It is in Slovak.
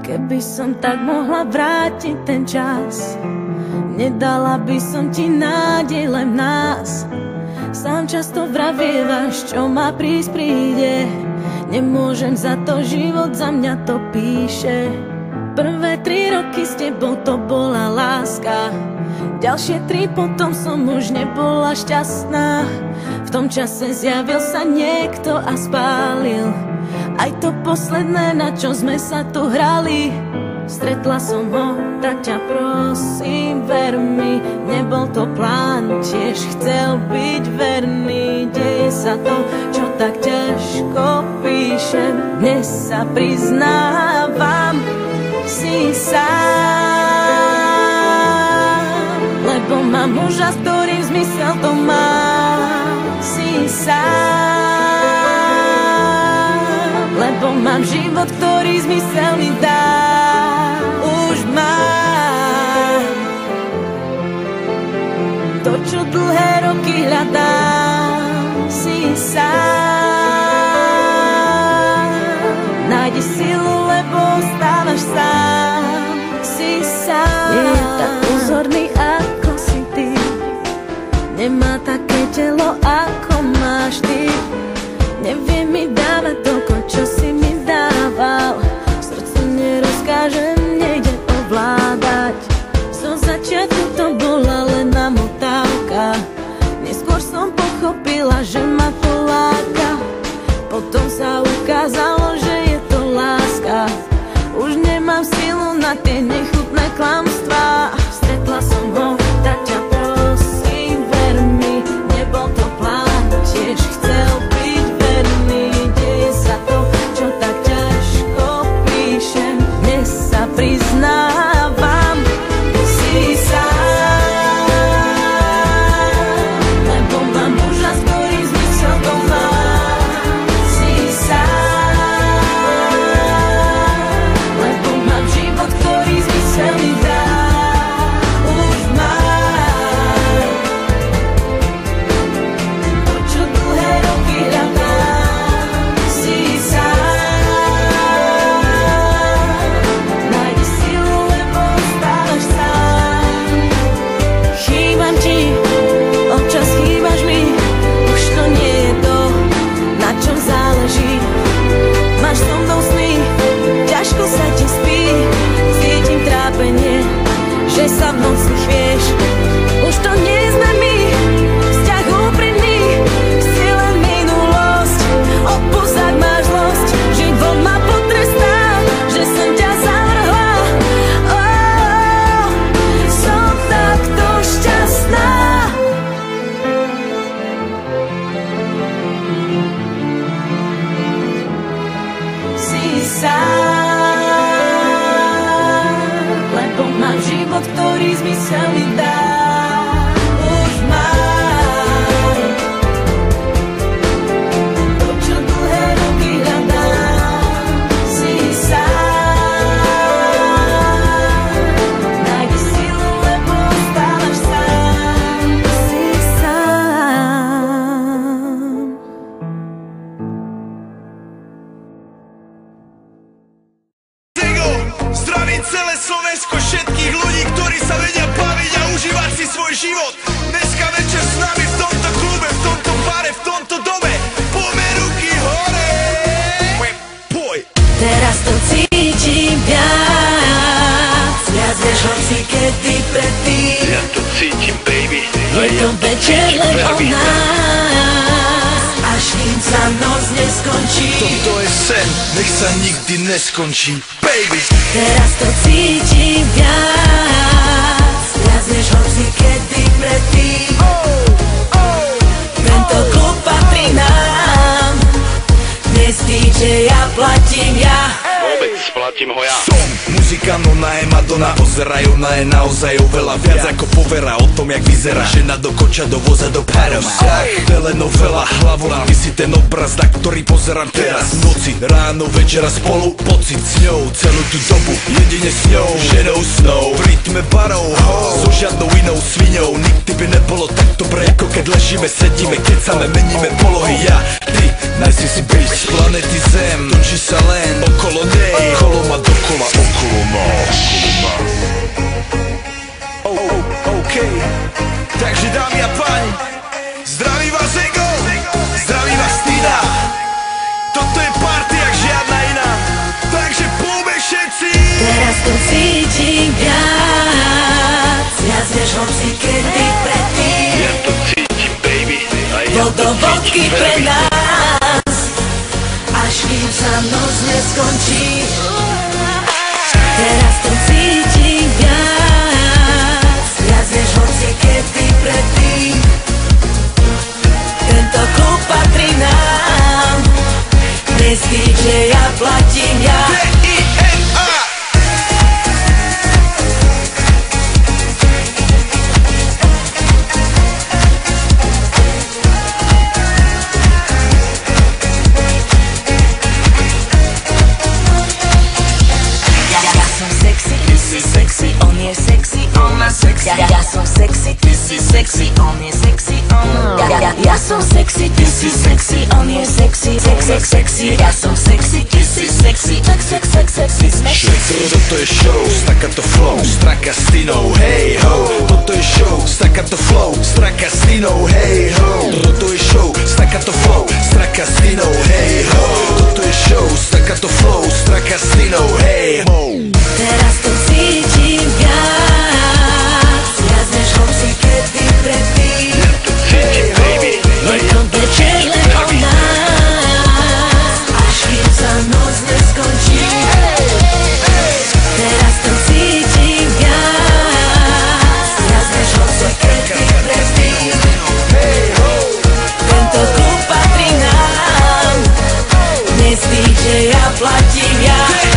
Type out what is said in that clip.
Keby som tak mohla vrátiť ten čas, nedala by som ti nádej len v nás. Sám často vravievaš, čo má prísť príde. Nemôžem za to, život za mňa to píše. Prvé 3 roky s tebou to bola láska, ďalšie 3 potom som už nebola šťastná. V tom čase zjavil sa niekto a spálil aj to posledné, na čo sme sa tu hrali. Stretla som ho, tak ťa prosím, ver mi, nebol to plán, tiež chcel byť verný. Deje sa to, čo tak ťažko píšem, dnes sa priznávam, si sám. Lebo mám muža, s ktorým zmysel to má, si sám. Lebo mám život, ktorý zmysel mi dá. Už mám to, čo dlhé roky hľadám, si sám. Nájdi silu, lebo ostávaš sám, si sám. Nie je tak pozorný, ako si ty, nemá také telo, ako máš ty. Nevie mi dávať toľko, čo si mi dával, srdcu nerozkážem, nejde ovládať. Zo začiatku to bola len namotávka, neskôr som pochopila, že ma to láka. Potom sa ukázalo, že je to láska, už nemám silu na tie nechutné klamstvá. Stretla som ho, tak ťa prosím, ver mi, nebol to plán, tiež chcel byť verný. Deje sa to, čo tak ťažko píšem, dnes sa priznávam, si sám. Lebo mám muža, s ktorým zmysel to má, si sám. Lebo mám život, ktorý zmysel mi dá. Už mám to, čo dlhé roky hľadám, si sám. Nájdi silu, lebo ostávaš sám. Chýbam ti, občas chýbaš mi, už to nie je to, na čom záleží. Máš so mnou sny, ťažko sa ti spí, cítim trápenie, že sa v noci chvieš. Už to nie sme my, vzťah úprimný, si len minulosť, odpusť, ak máš zlosť. Život ma potrestal, že som ťa zavrhla. Som takto šťastná. Si sám, lebo mám život, ktorý zmysel mi dá. Už mám to, čo dlhé roky hľadám, si sám. Nájdi silu, lebo ostávaš sám, si sám. Zdravím celé Slovensko, všetkých ľudí, ktorí sa vedia baviť a užívať si svoj život. Dneska večer s nami v tomto klube, v tomto bare, v tomto dome. Poďme ruky hore. Poj. Teraz to cítim viac, viac než hoci kedy predtým. Ja to cítim, baby. Je to večer len o nás, až kým sa noc neskončí. Toto je sen, nech sa nikdy neskončí, baby. Teraz to cítim viac, viac než hoci kedy predtým. Tento klub patrí nám, dnes DJ ja platím ja. Vôbec splatím ho ja. Som muzikant, ona je Madonna, ozerajú, ona je naozaj oveľa viac ako povera. O tom tom jak vyzerá žena do koča, do voza, do párov. Telenovela, hlavolám, ty si ten obraz, na ktorý pozerám teraz. V noci, ráno, večera spolu, pocit s ňou, celú tú dobu, jedine s ňou, ženou snou, v rytme barov, so žiadnou inou sviňou. Nikdy by nebolo tak dobre, ako keď ležíme, sedíme, kecame, meníme polohy. Ja, ty, najsi si byť z planety Zem, točí sa len okolo nej, okolo ma dokola, okolo nás. OK, takže dámy a páni, zdraví vás Ego, zdraví vás Tina. Toto je party jak žiadna iná, takže poďme všetci. Teraz to cítim viac, viac než hoci kedy predtým. Ja to cítim, baby. A ja Bol to to vodky cítim, pre baby. nás, až kým sa noc neskončí. Teraz to cítim viac, viac než hoci kedy predtým. Tento klub patrí nám, dnes DJ ja platím ja. D-I-N-A. Sexy, on je sexy, ona sexy. Ja som sexy, ty si sexy, on je sexy, ja som sexy, ty si sexy, on je sexy, sexy. Ja som sexy, ty si sexy, sexy. Toto je show, staccato flow, straka s Tinou, hej ho. Toto je show, staccato flow, straka s Tinou, hej ho. Toto je show, staccato flow, straka s Tinou, hej ho. Toto je show, staccato flow, straka s Tinou, hej ho. Teraz to cítim viac, viac než hoci kedy predtým. Ja to cítim, baby. A Je ja to to večer cítim, len o baby. nás, až kým sa noc neskončí. Teraz to cítim viac, viac než hoci kedy predtým. Tento klub patrí nám, dnes DJ ja platím ja.